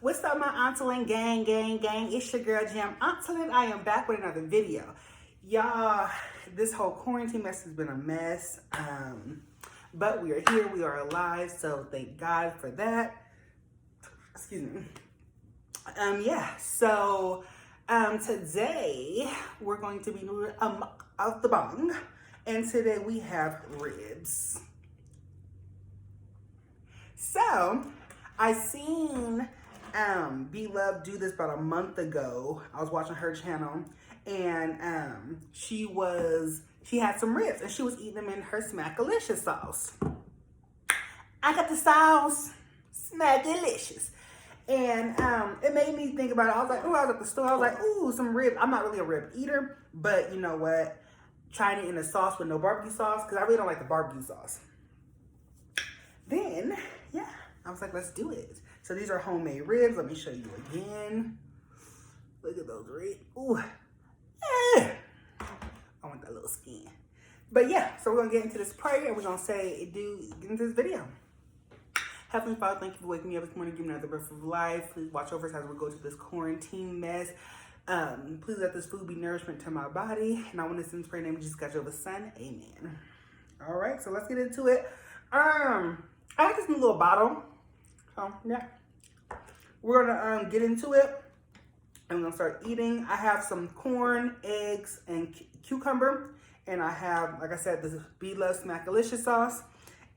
What's up, my Auntolin gang? It's your girl Jam Auntolin. I am back with another video. Y'all, this whole quarantine mess has been a mess. But we are here, we are alive, so thank God for that. Excuse me. Today we're going to be doing a mukbang, and today we have ribs. So I seen Be Love do this about a month ago. I was watching her channel, and she had some ribs and she was eating them in her Smackalicious sauce. I got the sauce, Smackalicious. And it made me think about it. I was like, oh, I was at the store. I was like, ooh, some ribs. I'm not really a rib eater, but you know what? Trying it in a sauce with no barbecue sauce, because I really don't like the barbecue sauce. Then, yeah, I was like, let's do it. So these are homemade ribs. Let me show you again. Look at those ribs. Ooh. I want that little skin. But yeah, so we're going to get into this prayer and we're going to get into this video. Heavenly Father, thank you for waking me up this morning, giving me another breath of life. Please watch over us as we go through this quarantine mess. Please let this food be nourishment to my body. And I want to send this prayer in the name of Jesus, God, your Son. Amen. All right, so let's get into it. I got this new little bottle. So, yeah. We're going to get into it. And we're going to start eating. I have some corn, eggs, and cucumber. And I have, like I said, this Be Love Smackalicious sauce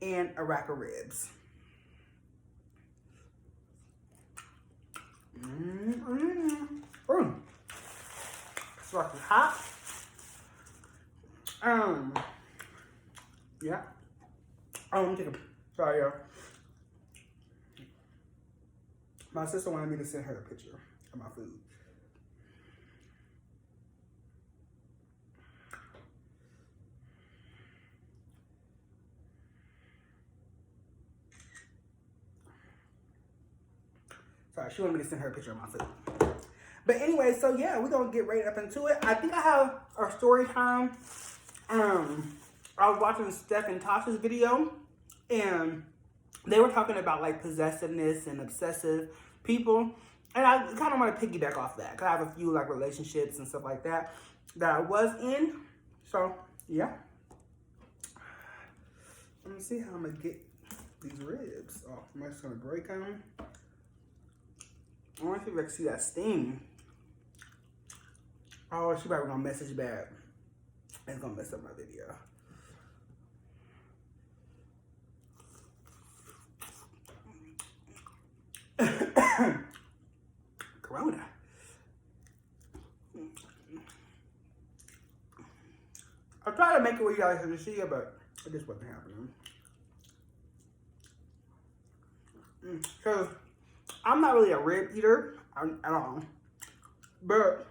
and a rack of ribs. It's fucking hot. Yeah. Sorry, y'all. My sister wanted me to send her a picture of my food. Sorry, she wanted me to send her a picture of my food. But anyway, so yeah, we're gonna get right up into it. I think I have our story time. I was watching Steph and Tasha's video, and they were talking about like possessiveness and obsessive people. And I kind of want to piggyback off that because I have a few like relationships and stuff like that I was in. So yeah. Let me see how I'm gonna get these ribs. Oh, am I just gonna break them? I want to see if I can see that steam. Oh, she probably gonna message back. It's gonna mess up my video. Corona. I tried to make it where you guys can see it, but it just wasn't happening. Because I'm not really a rib eater at all, but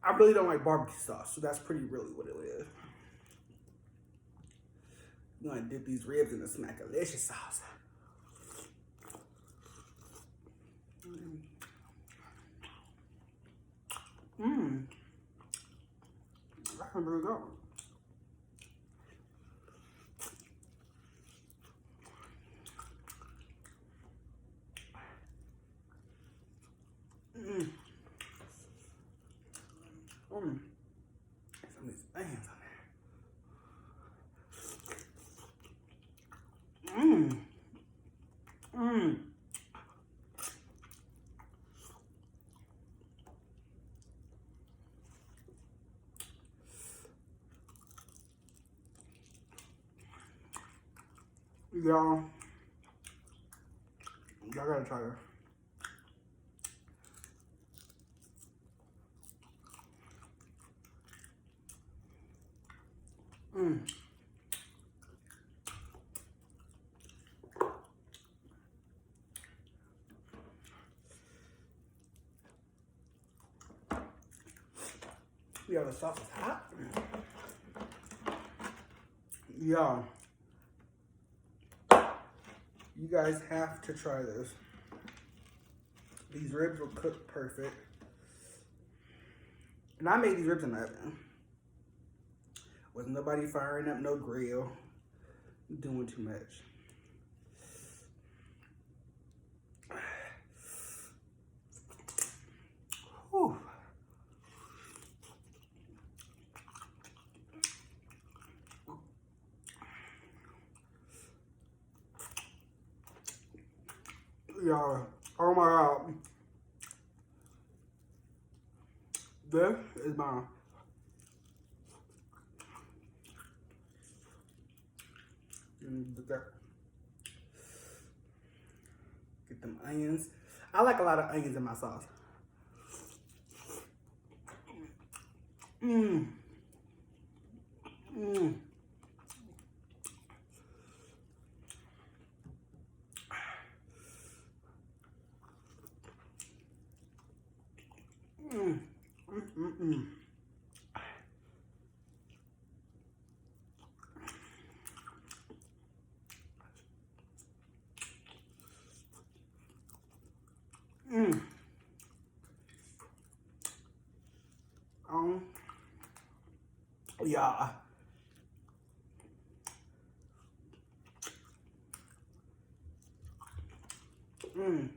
I really don't like barbecue sauce, so that's pretty really what it is. I'm gonna dip these ribs in the Smackalicious sauce. That's really good. Some of these bands on there. Y'all gotta try this. Yeah, the sauce is hot. Y'all, you guys have to try this. These ribs will cook perfect. And I made these ribs in the oven. With nobody firing up no grill. Doing too much. Y'all, oh my God. This is my get them onions. I like a lot of onions in my sauce. Mmm. Mmm. Mmm. Mmm. Mmm. Yeah. Mmm.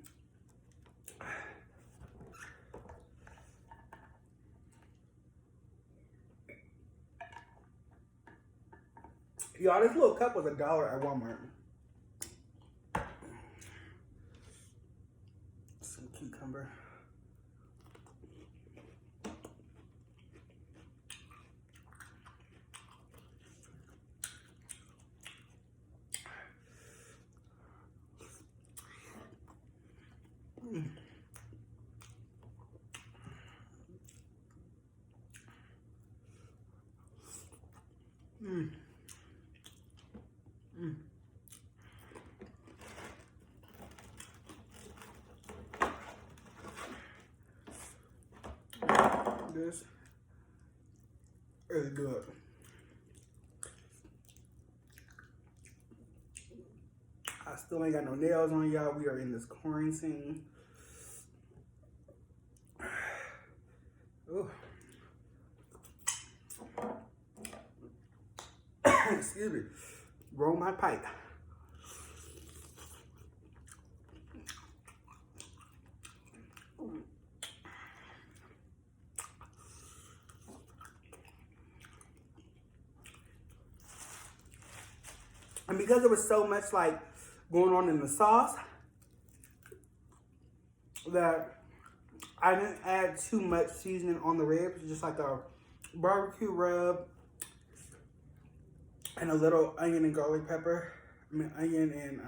Y'all, this little cup was $1 at Walmart. Some cucumber. Mm. Mm. Mm. This is good. I still ain't got no nails on, y'all. We are in this quarantine. Ooh. Excuse me. Roll my pipe. And because there was so much like going on in the sauce that I didn't add too much seasoning on the ribs, just like a barbecue rub and a little onion and garlic pepper. I mean, onion and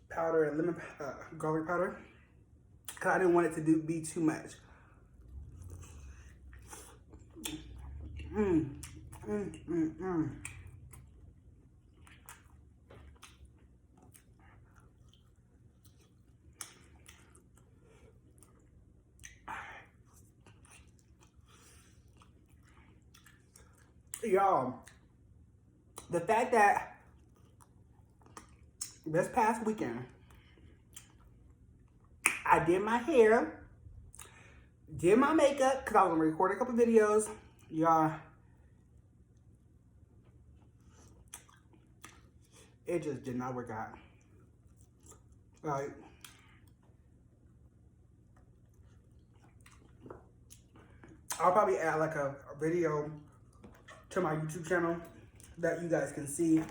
powder and lemon garlic powder. Cause I didn't want it to be too much. Mmm, mmm, mmm, mmm. Y'all, the fact that this past weekend, I did my hair, did my makeup, because I was going to record a couple videos. Y'all, it just did not work out. Like, I'll probably add like a video to my YouTube channel that you guys can see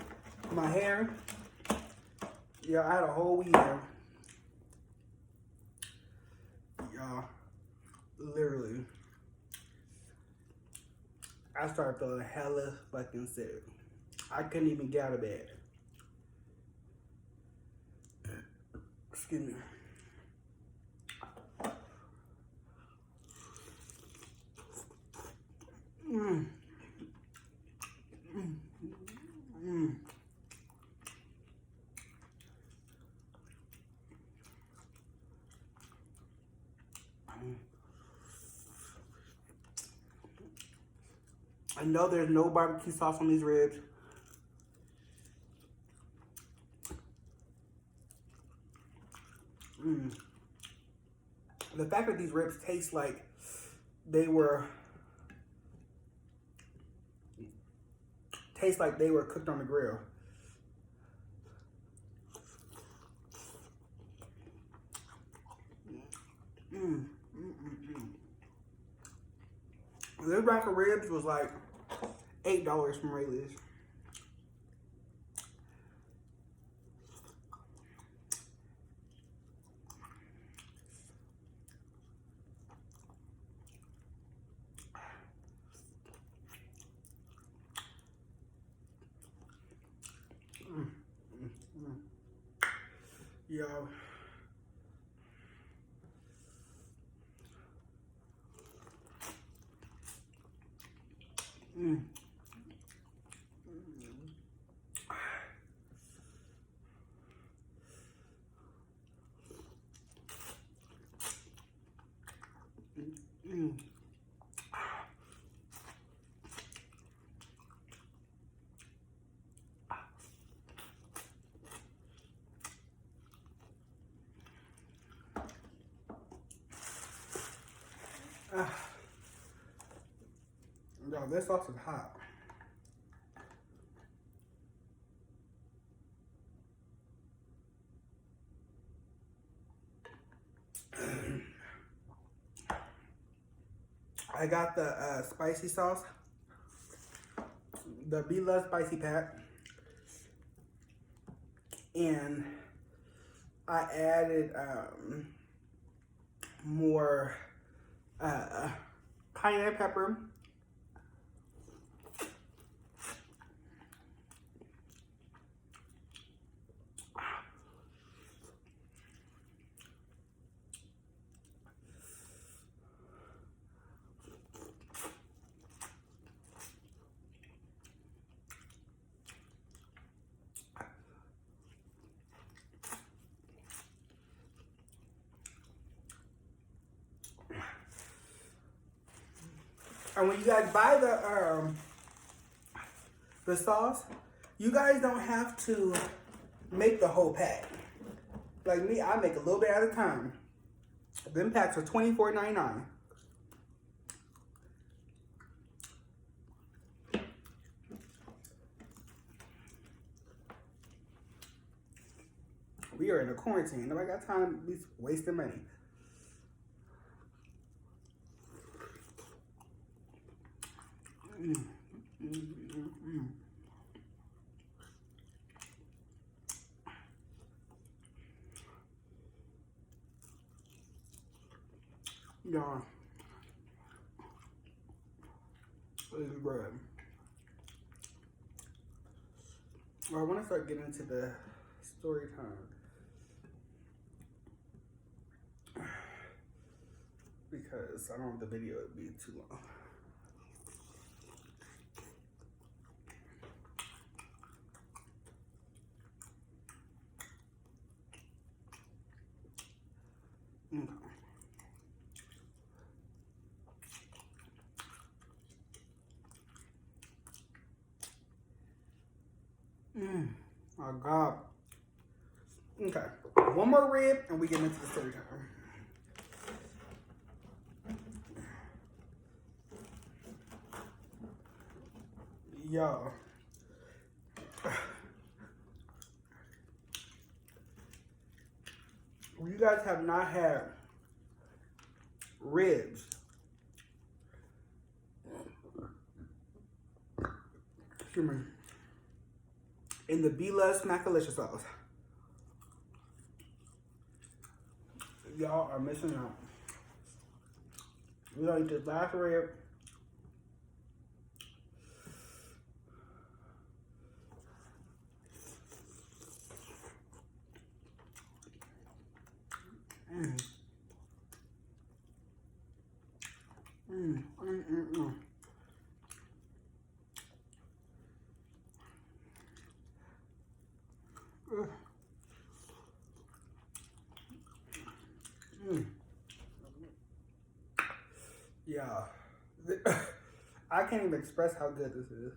my hair. Yeah, I had a whole year. Y'all, literally, I started feeling hella fucking sick. I couldn't even get out of bed. Excuse me. Mmm. Mmm. Mmm. I know there's no barbecue sauce on these ribs. Mm. The fact that these ribs taste like they were cooked on the grill. Mm. This rack of ribs was like $8 from Rayleigh's. Yo. Mm. Mm. Yo, this sauce is hot. I got the spicy sauce, the Be Love Spicy Pack, and I added more cayenne pepper. And when you guys buy the sauce, you guys don't have to make the whole pack. Like me, I make a little bit at a time. Them packs are $24.99. We are in a quarantine. Nobody got time to be wasting money. Y'all, this is good. Well, I want to start getting into the story time. Because I don't want the video to be too long. Okay. My God. Okay. One more rib and we get into the story time. Y'all. You guys have not had ribs. Excuse me. In the Be Love Smackalicious sauce. Y'all are missing out. We're gonna eat this last rib. Yeah. I can't even express how good this is.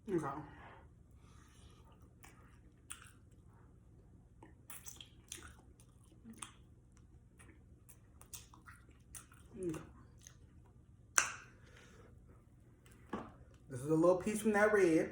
Okay. This is a little piece from that rib.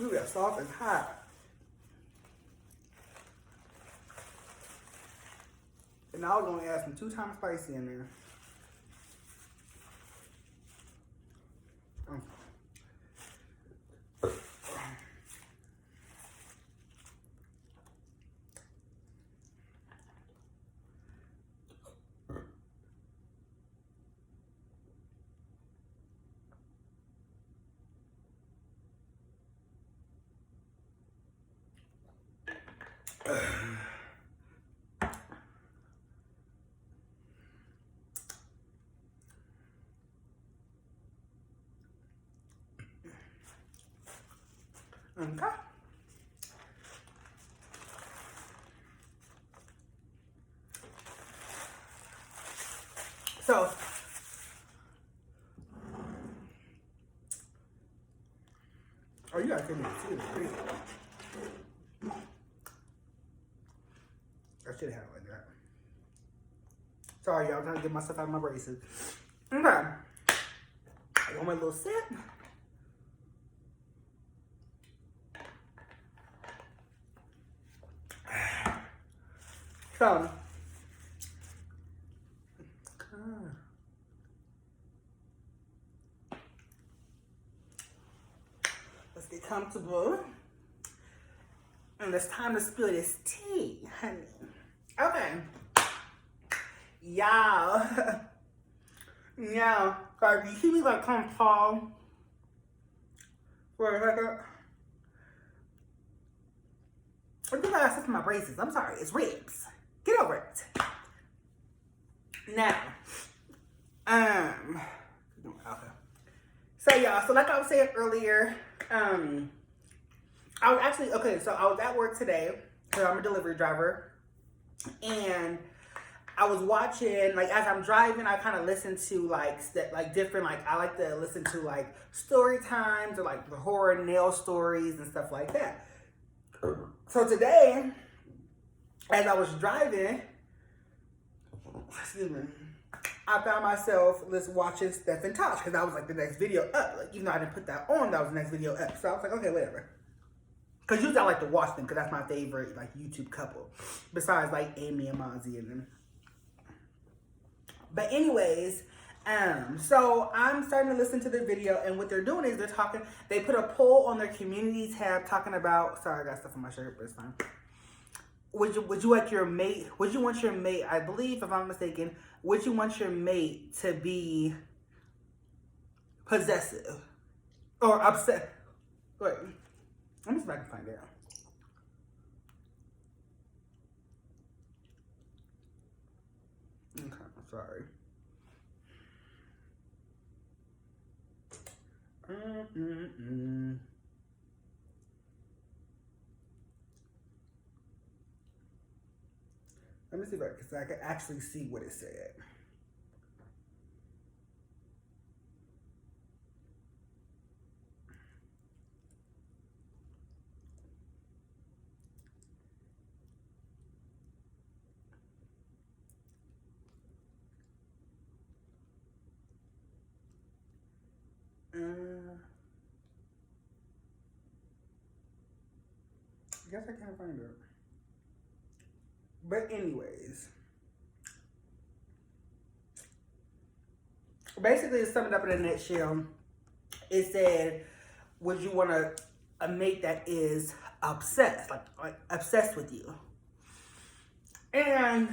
Ooh, that sauce is hot. And I was gonna add some 2 times spicy in there. Okay. So, oh, you gotta give me the tea. I should have it like that. Sorry, y'all. I'm trying to get myself out of my braces. Okay. I want my little sip. So, let's get comfortable. And it's time to spill this tea, honey. Okay. Y'all. Yeah. Like, you see me like come fall for a second? I think I got stuff in my braces. I'm sorry. It's ribs. Get over it. Now, okay. So y'all, so like I was saying earlier, I was actually, okay, so I was at work today, because I'm a delivery driver, and I was watching, like, as I'm driving, I kind of listen to, like, different, like, I like to listen to, like, story times, or, like, the horror nail stories and stuff like that. So today, as I was driving, excuse me, I found myself watching Steph and Tosh, because that was like the next video up. Like, even though I didn't put that on, that was the next video up. So I was like, okay, whatever. Because usually I like to watch them, because that's my favorite, like, YouTube couple. Besides, like, Amy and Mozzie and them. But anyways, so I'm starting to listen to the video, and what they're doing is they put a poll on their community tab talking about, sorry, I got stuff on my shirt, but it's fine. Would you want your mate, I believe, if I'm mistaken, would you want your mate to be possessive or upset? Wait, let me see if I can find it. Okay, I'm sorry. Let me see if I can actually see what it said. I guess I can't find it. But anyways, basically, to sum it up in a nutshell, it said, would you want a mate that is obsessed, like obsessed with you? And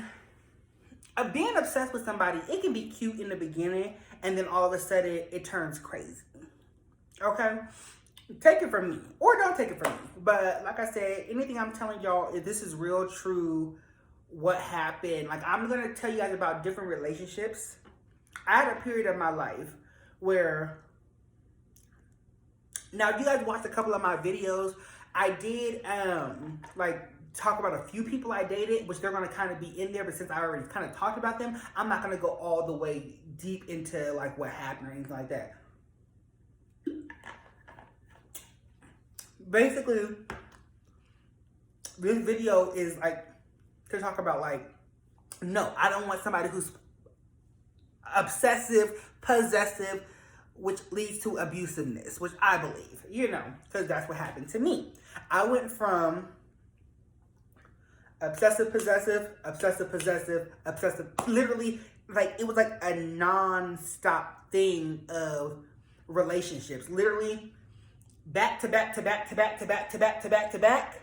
being obsessed with somebody, it can be cute in the beginning, and then all of a sudden, it turns crazy. Okay? Take it from me, or don't take it from me. But like I said, anything I'm telling y'all, if this is real, true, what happened. Like, I'm going to tell you guys about different relationships. I had a period of my life where, now you guys watched a couple of my videos. I did, like, talk about a few people I dated, which they're going to kind of be in there, but since I already kind of talked about them, I'm not going to go all the way deep into, like, what happened or anything like that. Basically, this video is, like, to talk about, like, no, I don't want somebody who's obsessive, possessive which leads to abusiveness, which I believe, because that's what happened to me. I went from obsessive possessive, literally, like, it was like a non-stop thing of relationships. Literally, back to back to back to back to back to back to back to back,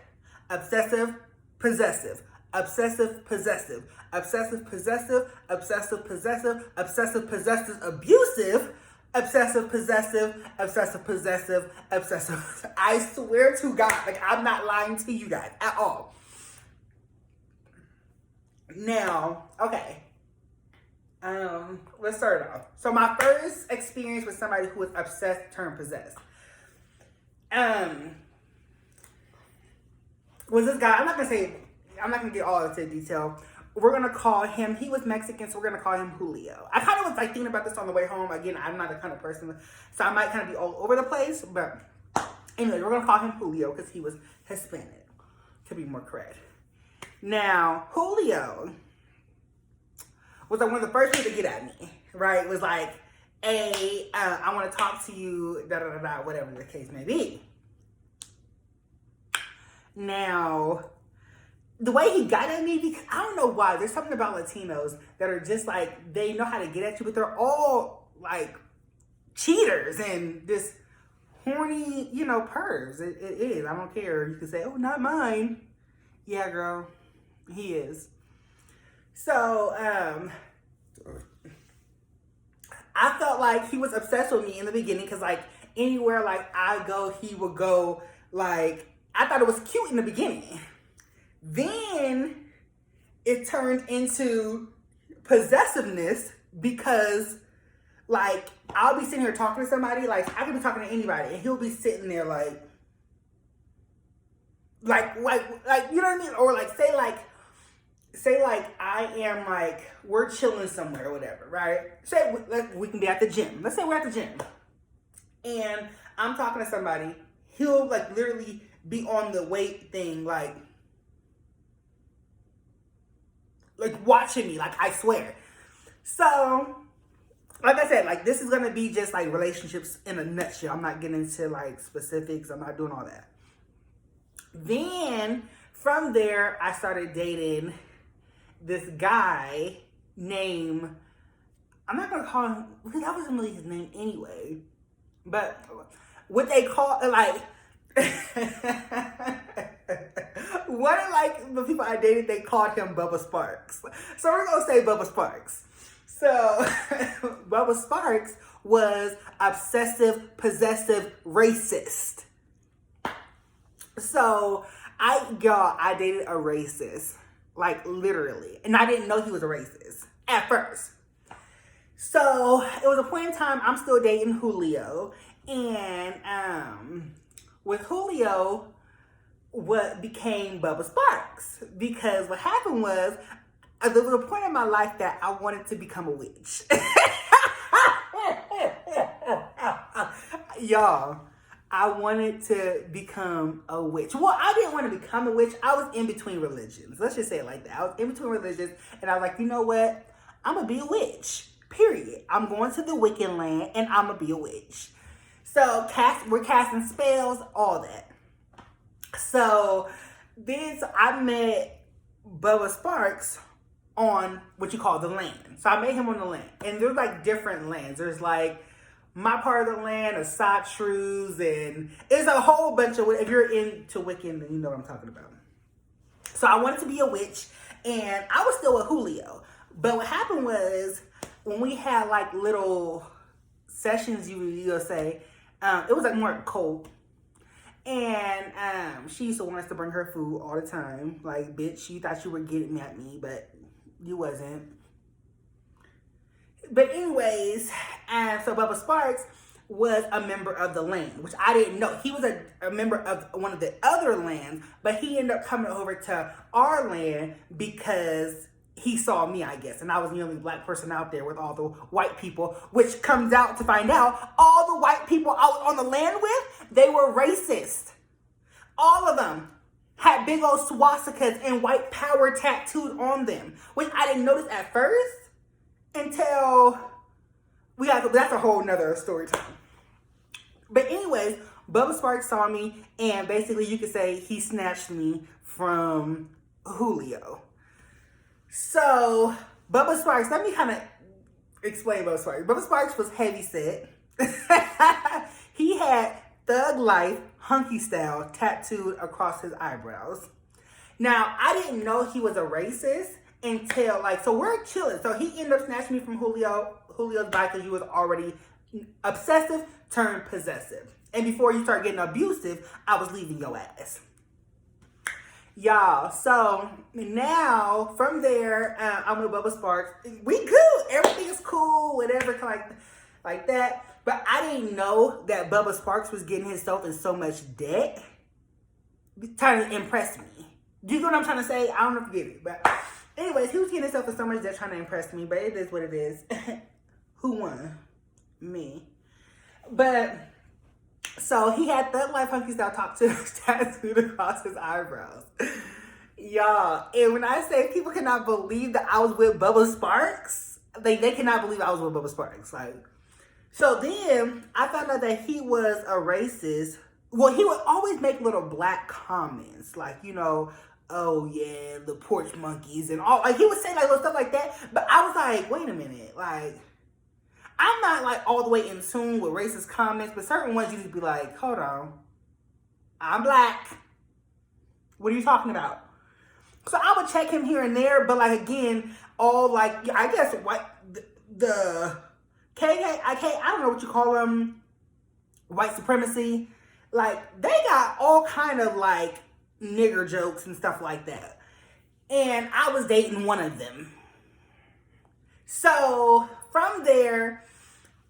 obsessive possessive, obsessive possessive, obsessive possessive, obsessive possessive, obsessive possessive, abusive, obsessive possessive, obsessive possessive, obsessive. I swear to God, like, I'm not lying to you guys at all. Now, okay. Let's start it off. So my first experience with somebody who was obsessed turned possessed. Was this guy, I'm not gonna get all into detail. We're gonna call him, he was Mexican, so we're gonna call him Julio. I kind of was like thinking about this on the way home. Again, I'm not the kind of person, so I might kind of be all over the place, but anyway, we're gonna call him Julio because he was Hispanic, to be more correct. Now, Julio was like one of the first people to get at me, right? It was like, hey, I want to talk to you, da-da-da-da, whatever the case may be. Now, the way he got at me, because I don't know why, there's something about Latinos that are just like, they know how to get at you, but they're all like cheaters and just horny, pervs. It is. I don't care. You can say, oh, not mine. Yeah, girl. He is. So, I felt like he was obsessed with me in the beginning because, like, anywhere, like, I go, he would go. Like, I thought it was cute in the beginning. Then it turned into possessiveness because, like, I'll be sitting here talking to somebody. Like, I could be talking to anybody, and he'll be sitting there, like, you know what I mean? Or, like, say, I am, like, we're chilling somewhere or whatever, right? Say, we can be at the gym. Let's say we're at the gym. And I'm talking to somebody. He'll, like, literally be on the weight thing, like watching me, like, I swear. So, like I said, like, this is going to be just, like, relationships in a nutshell. I'm not getting into, like, specifics. I'm not doing all that. Then, from there, I started dating this guy named, I'm not going to call him, because that wasn't really his name anyway, but what they call, like, one of, like, the people I dated, they called him Bubba Sparks. So we're going to say Bubba Sparks. So Bubba Sparks was obsessive, possessive, racist. So I dated a racist, like, literally. And I didn't know he was a racist at first. So it was a point in time, I'm still dating Julio. And with Julio, what became Bubba Sparks? Because what happened was, there was a point in my life that I wanted to become a witch. Y'all, I wanted to become a witch. Well, I didn't want to become a witch. I was in between religions. Let's just say it like that. I was in between religions, and I was like, you know what? I'm going to be a witch, period. I'm going to the Wiccan land, and I'm going to be a witch. So, we're casting spells, all that. So, I met Bubba Sparks on what you call the land. So, I met him on the land. And there's, like, different lands. There's, like, my part of the land, a Satru's, and it's a whole bunch of, if you're into Wiccan, then you know what I'm talking about. So, I wanted to be a witch, and I was still with Julio. But what happened was, when we had, like, little sessions, you'll say, it was, like, more cold. And she used to want us to bring her food all the time. Like, bitch, you thought you were getting at me, but you wasn't. But anyways, so Bubba Sparks was a member of the land, which I didn't know. He was a member of one of the other lands, but he ended up coming over to our land because he saw me, I guess. And I was the only black person out there with all the white people, which comes out to find out all the white people I was on the land with, they were racist. All of them had big old swastikas and white power tattooed on them, which I didn't notice at first until that's a whole nother story time. But anyways, Bubba Sparks saw me, and basically you could say he snatched me from Julio. So Bubba Sparks, let me kind of explain Bubba Sparks. Bubba Sparks was heavy set. He had Thug Life hunky style tattooed across his eyebrows. Now, I didn't know he was a racist until, so we're chilling. So he ended up snatching me from Julio's bike because he was already obsessive turned possessive. And before you start getting abusive, I was leaving your ass. Y'all, so now from there, I'm with Bubba Sparks. We good. Everything is cool, whatever, like that. But I didn't know that Bubba Sparks was getting himself in so much debt, trying to impress me. Do you get what I'm trying to say? I don't know if you get it. But anyways, he was getting himself in so much debt trying to impress me. But it is what it is. Who won? Me. But, so he had Thug Life hunky style tattooed across his eyebrows. Y'all, and when I say people cannot believe that I was with Bubba Sparks, they cannot believe I was with Bubba Sparks. So then I found out that he was a racist. Well, he would always make little black comments, oh yeah, the porch monkeys and all. He would say little stuff like that. But I was like, wait a minute, I'm not all the way in tune with racist comments, but certain ones you just be like, hold on, I'm black. What are you talking about? So I would check him here and there, but again, all I guess the KKK, I don't know what you call them, white supremacy, they got all kind of nigger jokes and stuff like that. And I was dating one of them. So from there,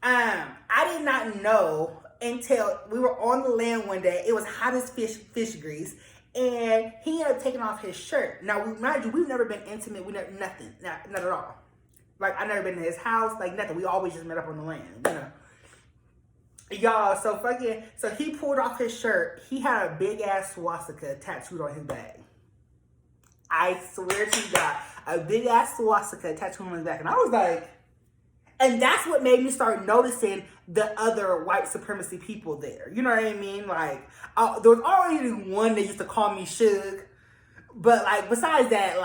I did not know until we were on the land one day. It was hot as fish grease. And he ended up taking off his shirt. Now, mind you, we've never been intimate. We never, nothing. Not at all. I never been to his house. Nothing. We always just met up on the land, Y'all, so he pulled off his shirt. He had a big ass swastika tattooed on his back. I swear to God, a big ass swastika tattooed on his back. And I was like, and that's what made me start noticing the other white supremacy people there. You know what I mean? There was already one that used to call me Suge. But besides that,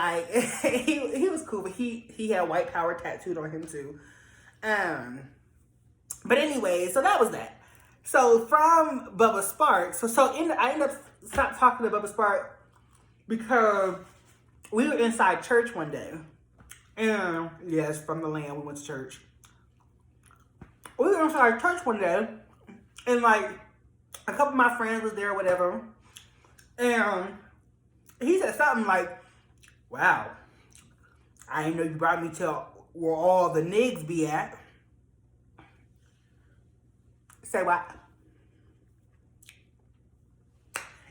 he was cool, but he had white power tattooed on him too. But anyway, so that was that. So from Bubba Sparks, I ended up stopped talking to Bubba Sparks because we were inside church one day. And yes, from the land, we went to church. We were inside church one day, and a couple of my friends was there or whatever. And he said something wow, I didn't know you brought me to where all the niggas be at. Say what?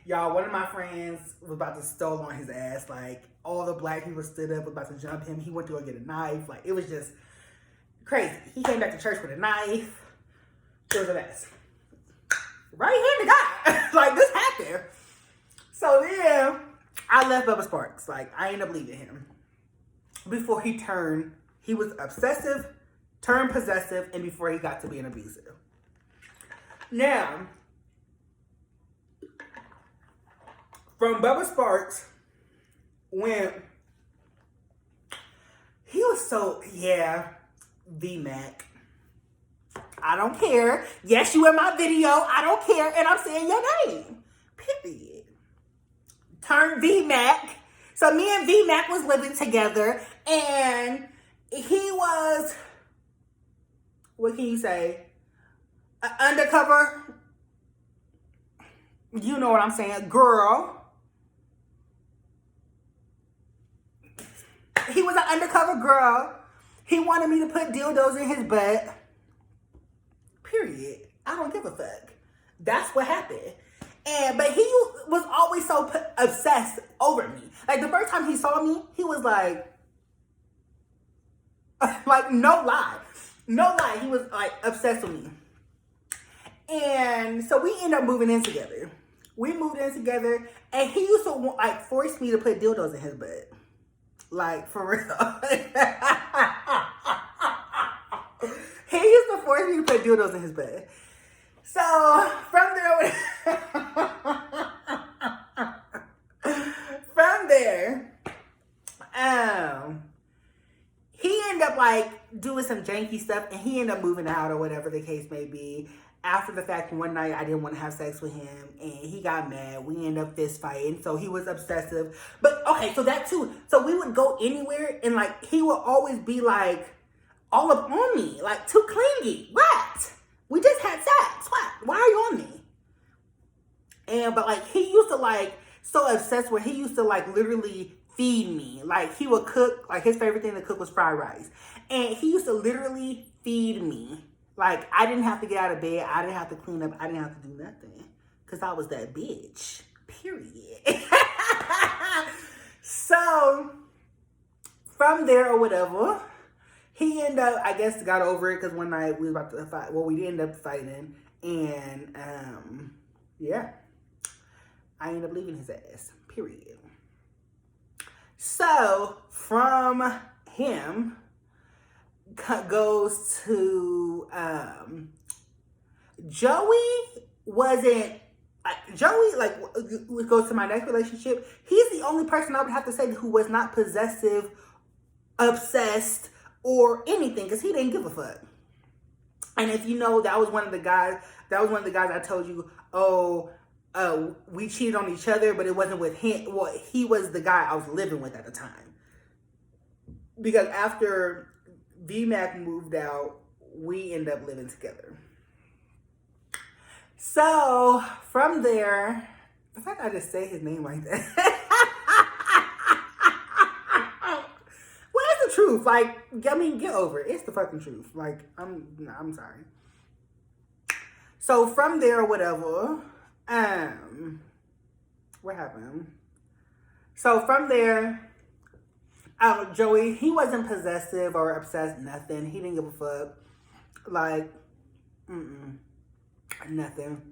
Y'all, one of my friends was about to stole on his ass. All the black people stood up, was about to jump him. He went to go get a knife. It was just crazy. He came back to church with a knife. It was a mess. Right-handed guy. This happened. So then, I left Bubba Sparks. I ended up leaving him. Before he was obsessive, turned possessive, and before he got to being abusive. Now, from Bubba Sparks, when he was V-Mac. I don't care. Yes, you in my video. I don't care. And I'm saying your name. Period. Turned V-Mac. So me and V-Mac was living together. And he was, what can you say? Undercover. You know what I'm saying. Girl. He was an undercover girl. He wanted me to put dildos in his butt. Period. I don't give a fuck. That's what happened. But he was always so obsessed over me. The first time he saw me, he was no lie. No lie. He was obsessed with me. And so we ended up moving in together. We moved in together, and he used to force me to put dildos in his butt. For real. He used to forced me to put dildos in his bed. So from there, he ended up like doing some janky stuff, and he ended up moving out or whatever the case may be. After the fact, one night I didn't want to have sex with him, and he got mad. We ended up fist fighting, so he was obsessive. But okay, so that too. So we would go anywhere, and like he would always be like all up on me, like too clingy. What? We just had sex. What? Why are you on me? And but like he used to like so obsessed where he used to like literally feed me. Like he would cook, like his favorite thing to cook was fried rice, and he used to literally feed me. Like, I didn't have to get out of bed. I didn't have to clean up. I didn't have to do nothing. Because I was that bitch. Period. So, from there or whatever, he ended up, I guess, got over it. Because one night we was about to fight. Well, we ended up fighting. And, yeah. I ended up leaving his ass. Period. So, from him goes to Joey goes to my next relationship. He's the only person I would have to say who was not possessive, obsessed, or anything, because he didn't give a fuck. And if you know, that was one of the guys I told you, we cheated on each other, but it wasn't with him. Well, he was the guy I was living with at the time. Because after VMAC moved out, we ended up living together. So, from there, the fact I just say his name like that. Well, that's the truth. Like, I mean, get over it. It's the fucking truth. Like, I'm sorry. So, from there, whatever, what happened? So, from there, Joey, he wasn't possessive or obsessed, nothing. He didn't give a fuck. Like, nothing.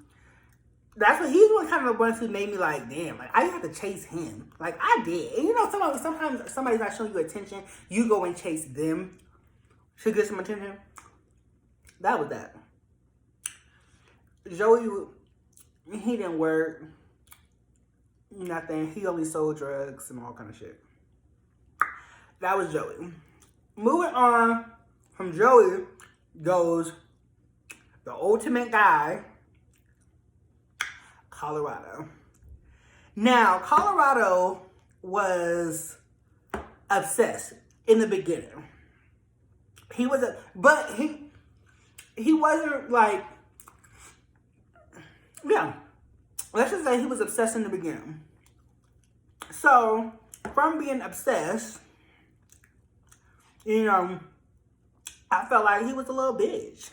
That's what he's one kind of the ones who made me like, damn, like I have to chase him. Like I did. And you know, sometimes somebody's not showing you attention, you go and chase them to get some attention. That was that. Joey, he didn't work. Nothing. He only sold drugs and all kind of shit. That was Joey. Moving on from Joey goes the ultimate guy, Colorado. Now, Colorado was obsessed in the beginning. He wasn't like, yeah. Let's just say he was obsessed in the beginning. So, from being obsessed, you know, I felt like he was a little bitch.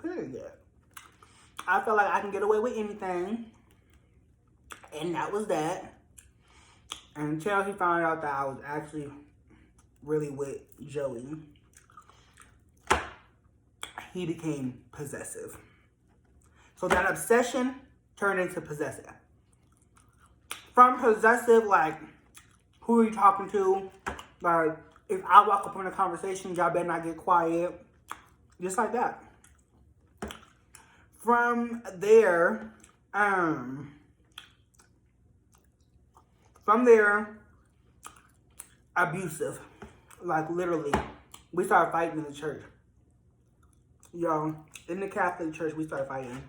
Period. I felt like I can get away with anything. And that was that. Until he found out that I was actually really with Joey, he became possessive. So that obsession turned into possessive. From possessive, like, who are you talking to? Like, if I walk up in a conversation, y'all better not get quiet. Just like that. From there, abusive. Like, literally. We started fighting in the church. Yo, in the Catholic church, we started fighting.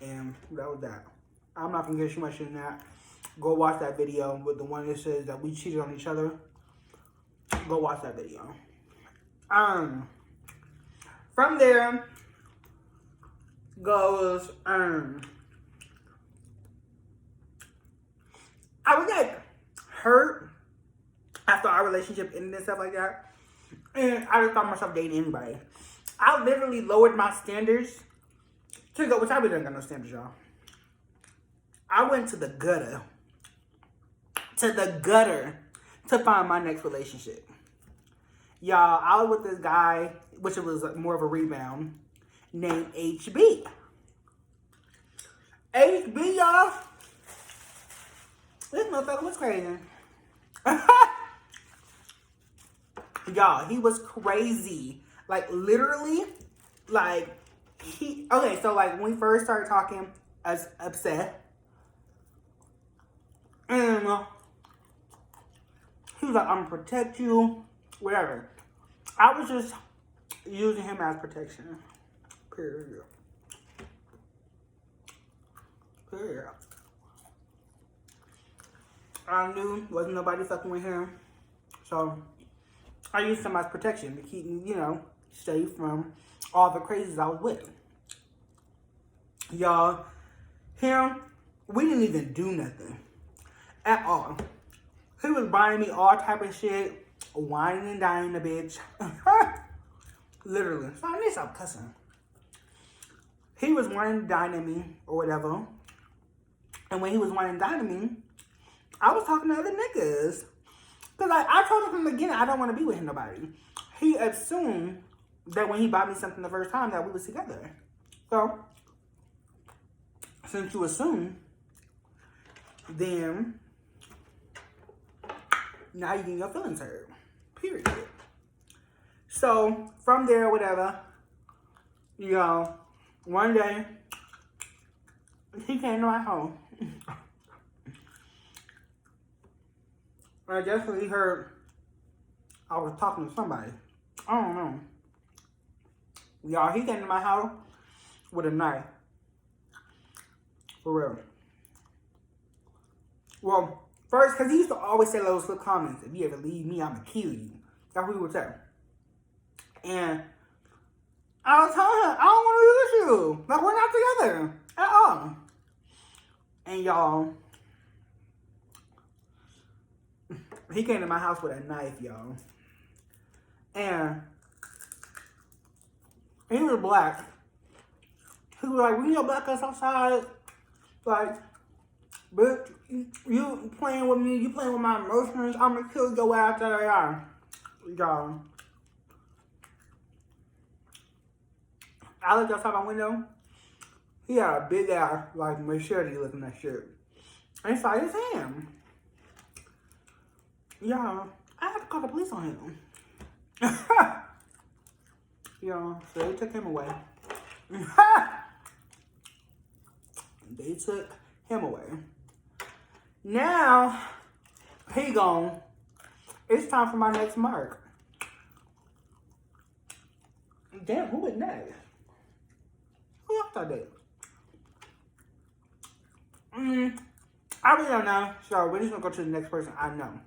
And that was that. I'm not going to get too much in that. Go watch that video with the one that says that we cheated on each other. Go watch that video. From there goes, I was like hurt after our relationship ended and stuff like that. And I just thought myself dating anybody. I literally lowered my standards to go, which I really don't got no standards, y'all. I went to the gutter to find my next relationship. Y'all, I was with this guy, which was more of a rebound, named HB. HB, y'all. This motherfucker was crazy. Y'all, he was crazy. Like, literally, like, okay, so, like, when we first started talking, I was upset. And he was like, I'm gonna protect you, whatever. I was just using him as protection. Period. Period. I knew wasn't nobody fucking with him. So I used him as protection to keep me, you know, safe from all the crazies I was with. Y'all, him, we didn't even do nothing at all. He was buying me all type of shit, whining and dying the bitch. Literally. So I need to stop cussing. He was whining and dining me or whatever. And when he was whining and dining me, I was talking to other niggas. Because I told him from the beginning, I don't want to be with him, nobody. He assumed that when he bought me something the first time that we was together. So, since you assume, then now you get your feelings hurt. Period. So, from there, whatever, you know, one day, he came to my home. I guess he heard I was talking to somebody. I don't know. Y'all, he came to my house with a knife. For real. Well, first, because he used to always say those little comments. If you ever leave me, I'm going to kill you. That's what he would say. And I was telling him, I don't want to be with you. Like, we're not together at all. And y'all, he came to my house with a knife, y'all. And he was black. He was like, we need your black ass outside. Like, but you playing with me, you playing with my emotions, I'm gonna kill your ass. Y'all. I looked outside my window. He had a big ass, like, machete looking at shit. And it's like, it's him. Y'all, I had to call the police on him. Y'all, so they took him away. They took him away. Now, he gone. It's time for my next mark. Damn, who is next? Who else I did? I really don't know. So we're just gonna go to the next person I know.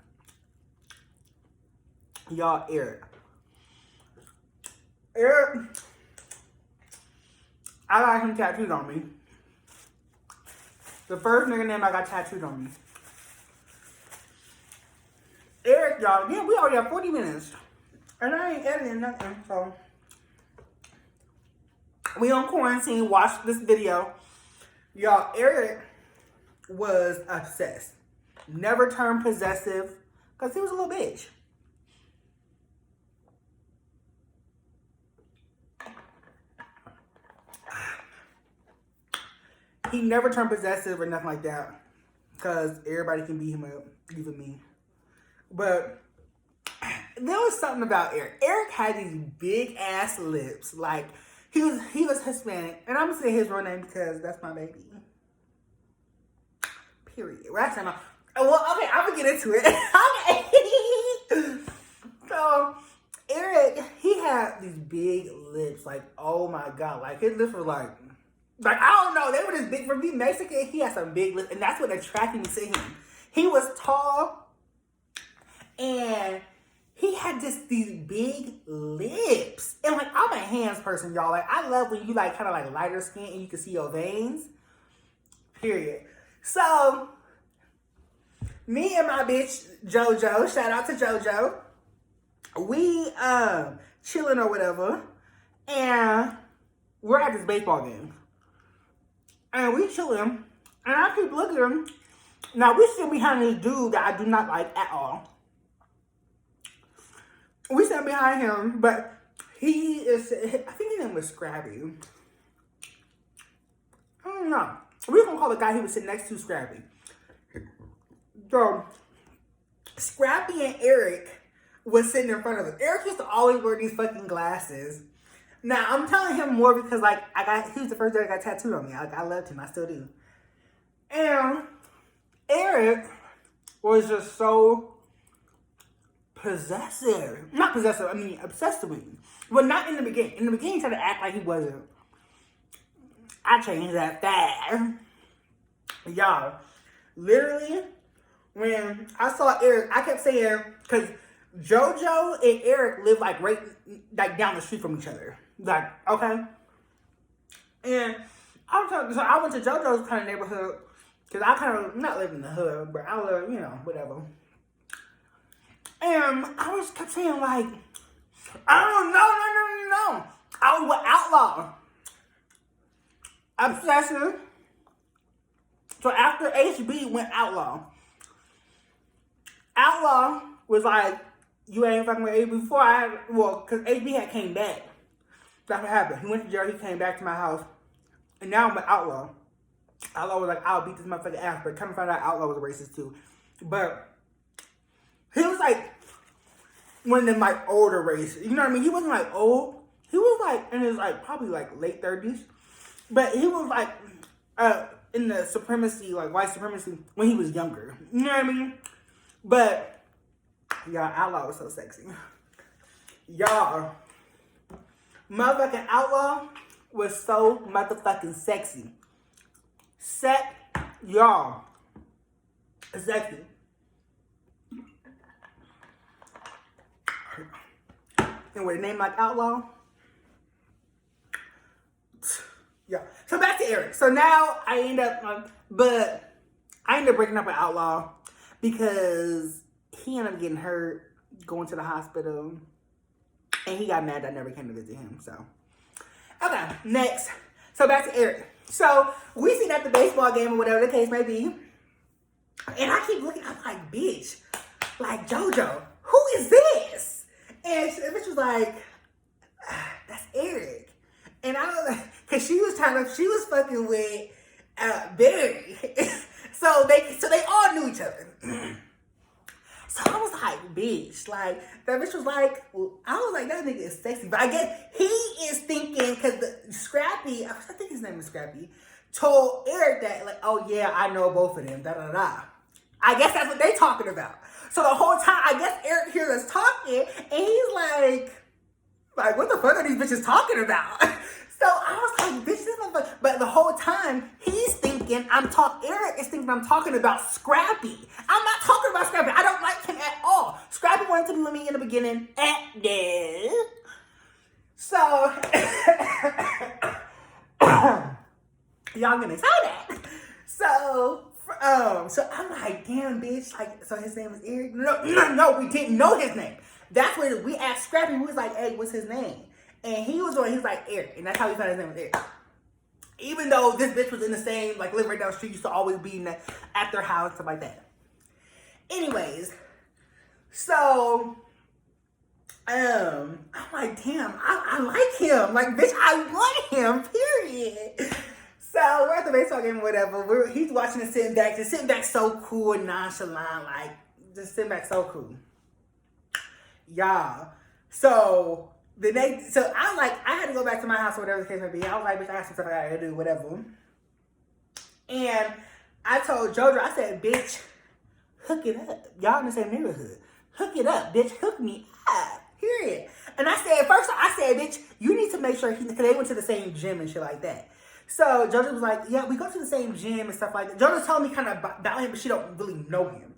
Y'all, Eric. Eric, I got him tattooed on me. The first nigga name I got tattooed on me. Eric, y'all, again, we already have 40 minutes. And I ain't editing nothing, so. We on quarantine, watch this video. Y'all, Eric was obsessed. Never turned possessive, because he was a little bitch. He never turned possessive or nothing like that. Because everybody can beat him up, even me. But there was something about Eric. Eric had these big ass lips. Like, he was Hispanic. And I'm going to say his real name because that's my baby. Period. Right? Well, okay, I'm going to get into it. Okay. So, Eric, he had these big lips. Like, oh my God. Like, his lips were like, I don't know. They were just big. For me, Mexican, he had some big lips. And that's what attracted me to him. He was tall. And he had just these big lips. And like, I'm a hands person, y'all. Like, I love when you like kind of like lighter skin and you can see your veins. Period. So, me and my bitch, JoJo, shout out to JoJo. We chilling or whatever. And we're at this baseball game. And we chilling. And I keep looking at him. Now, we sit behind this dude that I do not like at all. We sat behind him, but he is, I think his name was Scrappy. I don't know. We're going to call the guy he was sitting next to Scrappy. So, Scrappy and Eric was sitting in front of us. Eric used to always wear these fucking glasses. Now, I'm telling him more because, like, he was the first dude that got tattooed on me. Like, I loved him. I still do. And Eric was just so possessive. Not possessive, I mean, obsessed with me. Well, not in the beginning. In the beginning, he tried to act like he wasn't. I changed that fast. Y'all, literally, when I saw Eric, I kept saying, because JoJo and Eric live, like, right, like, down the street from each other. Like, okay? And I went to JoJo's kind of neighborhood, because I kind of, not live in the hood, but I live, you know, whatever. And I kept saying, like, no. I was with Outlaw. Obsessive. So after HB went Outlaw. Outlaw was like, you ain't fucking with HB before because HB had came back. That's what happened. He went to jail, he came back to my house. And now I'm with Outlaw. Outlaw was like, I'll beat this motherfucking ass. But come to find out, Outlaw was a racist too. But he was like one of them like older racists. You know what I mean? He wasn't like old. He was like in his like probably like late 30s. But he was like in the supremacy, like white supremacy, when he was younger. You know what I mean? But y'all, Outlaw was so sexy. Y'all, motherfucking Outlaw was so motherfucking sexy. Y'all, sexy. And with a name like Outlaw, yeah. So back to Eric. So now I end up breaking up with Outlaw because he ended up getting hurt, going to the hospital, and he got mad that I never came to visit him. So, okay, next. So back to Eric. So we seen at the baseball game or whatever the case may be, and I keep looking. I'm like, bitch, like JoJo, who is this? And the bitch was like, that's Eric. And I don't know, because she was fucking with Barry. so they all knew each other. So I was like, bitch, like, that bitch was like, I was like, that nigga is sexy. But I guess he is thinking, because Scrappy, I think his name is Scrappy, told Eric that, like, oh yeah, I know both of them, da-da-da. I guess that's what they talking about. So the whole time, I guess Eric hears us talking, and he's like, what the fuck are these bitches talking about? So I was like, bitch, this motherfucker. But the whole time, he's thinking, Eric is thinking I'm talking about Scrappy. I'm not talking about Scrappy. I don't like him at all. Scrappy wanted to be with me in the beginning. So, y'all gonna say that. So I'm like, damn, bitch. Like, so his name is Eric? No, we didn't know his name. That's when we asked Scrappy, we was like, hey, what's his name? And he was like, Eric. And that's how we found his name was Eric. Even though this bitch was in the same, like, live right down the street, used to always be at their house, stuff like that. Anyways, so, I'm like, damn, I like him. Like, bitch, I want him, period. So, we're at the baseball game or whatever. He's watching us sitting back so cool and nonchalant, like, just sitting back so cool. Y'all. So I'm like, I had to go back to my house or whatever the case may be. I was like, bitch, I got some stuff I gotta do, whatever. And I told JoJo, I said, bitch, hook it up. Y'all in the same neighborhood. Hook it up, bitch. Hook me up. Period. And I said, bitch, you need to make sure because they went to the same gym and shit like that. So JoJo was like, yeah, we go to the same gym and stuff like that. JoJo's telling me kind of about him, but she don't really know him.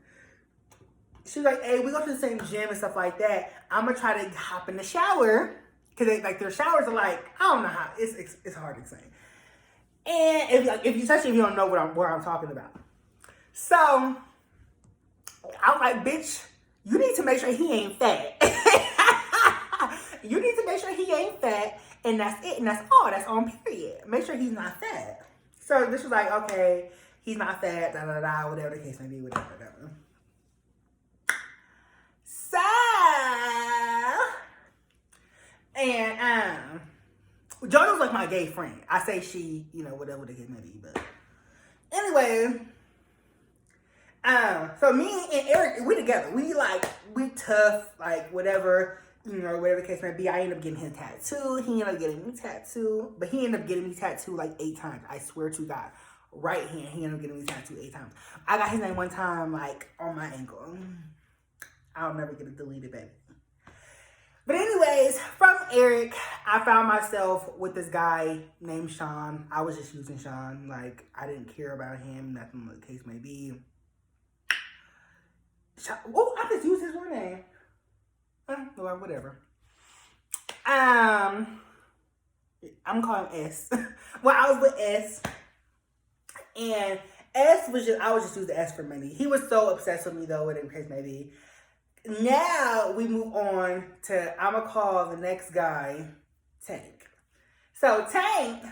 She was like, hey, we go to the same gym and stuff like that. I'm going to try to hop in the shower. Because their showers are like, I don't know how. It's hard to explain. And especially if you don't know what I'm talking about. So, I was like, bitch, you need to make sure he ain't fat. You need to make sure he ain't fat. And that's it. And that's all. That's on period. Make sure he's not fat. So, this was like, okay, he's not fat, da-da-da, whatever the case may be, whatever. So, and JoJo's like my gay friend. I say she, whatever the case may be, but anyway, So me and Eric, we together. We tough, like whatever, whatever the case may be. I ended up getting his tattoo. He ended up getting me tattooed. But he ended up getting me tattooed like 8 times. I swear to God. Right hand, he ended up getting me tattooed 8 times. I got his name one time, like, on my ankle. I'll never get it deleted, baby. But anyways, from Eric, I found myself with this guy named Sean. I was just using Sean. Like, I didn't care about him, nothing the case may be. Oh, I just used his real name. Well, whatever. I'm calling S. Well, I was with S. And S was just, I was just using S for money. He was so obsessed with me, though, whatever the case may be. Now we move on to, I'm going to call the next guy Tank. So Tank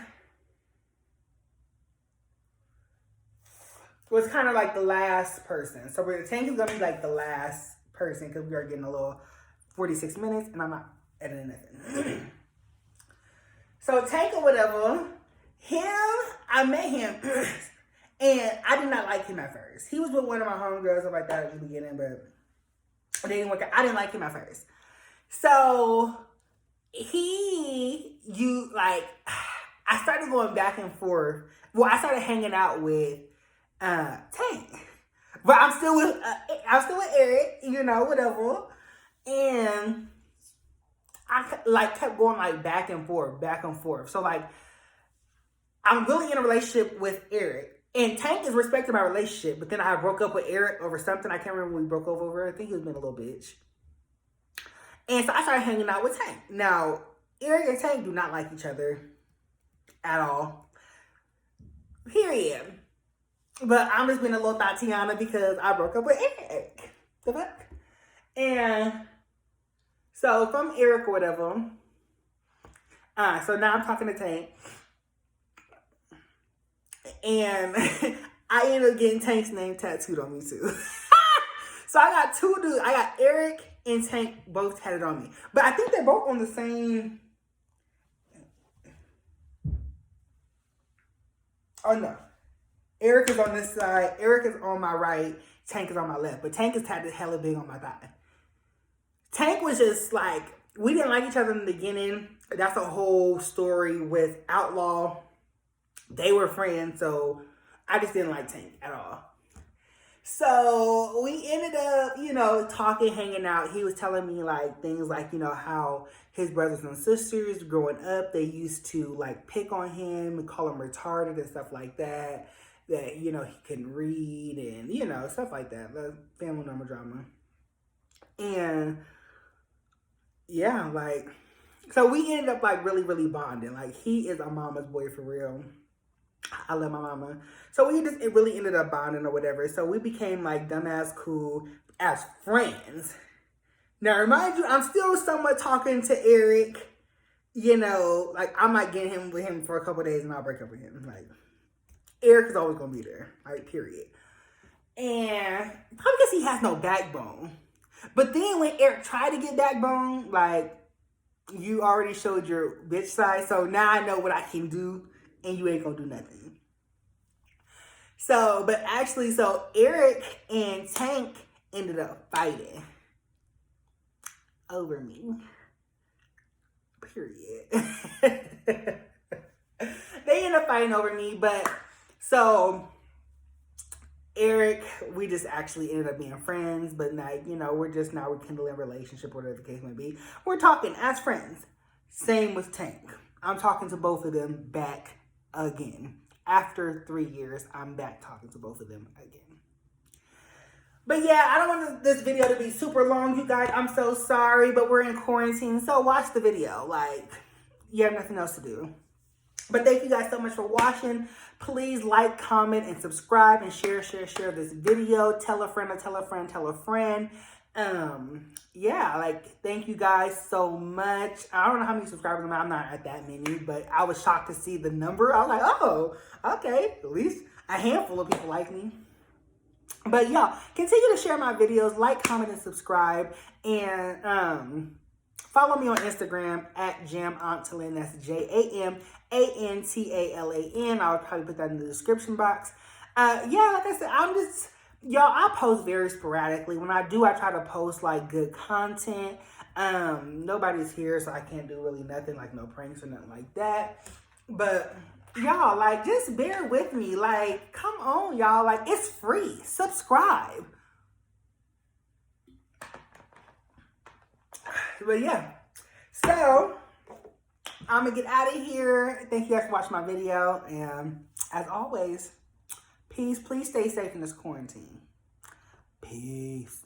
was kind of like the last person. So Tank is going to be like the last person because we are getting a little 46 minutes and I'm not editing nothing. So Tank or whatever, I met him and I did not like him at first. He was with one of my homegirls, stuff like that at the beginning, but it didn't work out. I didn't like him at first. So I started going back and forth. Well, I started hanging out with Tank. But I'm still with Eric, whatever. And I kept going back and forth. So I'm really in a relationship with Eric. And Tank is respecting my relationship, but then I broke up with Eric over something. I can't remember what we broke up over. I think he was being a little bitch. And so I started hanging out with Tank. Now, Eric and Tank do not like each other at all. Period. But I'm just being a little Tatiana because I broke up with Eric. The fuck? And so from Eric or whatever, so now I'm talking to Tank. And I ended up getting Tank's name tattooed on me too. So I got 2 dudes. I got Eric and Tank both tattooed on me. But I think they're both on the same. Oh no. Eric is on this side. Eric is on my right. Tank is on my left. But Tank is tattooed hella big on my thigh. Tank was just we didn't like each other in the beginning. That's a whole story with Outlaw. They were friends, so I just didn't like Tank at all. So we ended up, talking, hanging out. He was telling me things how his brothers and sisters growing up, they used to pick on him and call him retarded and stuff like that. That, he couldn't read and, stuff like that. The family number drama. And yeah, so we ended up really, really bonding. He is a mama's boy for real. I love my mama. So it really ended up bonding or whatever. So we became dumbass cool as friends. Now, remind you, I'm still somewhat talking to Eric. I might get him with him for a couple of days and I'll break up with him. Eric is always going to be there. Period. And probably because he has no backbone. But then when Eric tried to get backbone, you already showed your bitch side. So now I know what I can do. And you ain't gonna do nothing. So Eric and Tank ended up fighting over me. Period. They ended up fighting over me, but so Eric, we just actually ended up being friends, but we're just now rekindling a relationship, whatever the case may be. We're talking as friends. Same with Tank. I'm talking to both of them back again. After 3 years, I'm back talking to both of them again. But yeah, I don't want this video to be super long, you guys. I'm so sorry, but we're in quarantine, so watch the video. You have nothing else to do. But thank you guys so much for watching. Please like, comment, and subscribe, and share this video. Tell a friend, tell a friend, tell a friend. Yeah, thank you guys so much. I don't know how many subscribers I'm not at that many, but I was shocked to see the number. I was oh, okay, at least a handful of people like me. But y'all, continue to share my videos, like, comment, and subscribe, and follow me on Instagram at JamAntalan. That's JAMANTALAN. I'll probably put that in the description box. Yeah, like I said, I'm just y'all, I post very sporadically. When I do, I try to post like good content. Nobody's here, so I can't do really nothing, like no pranks or nothing like that. But y'all, like, just bear with me. Like, come on, y'all. Like, it's free. Subscribe. But yeah, so I'm gonna get out of here. Thank you guys for watching my video, and as always, peace. Please stay safe in this quarantine. Peace.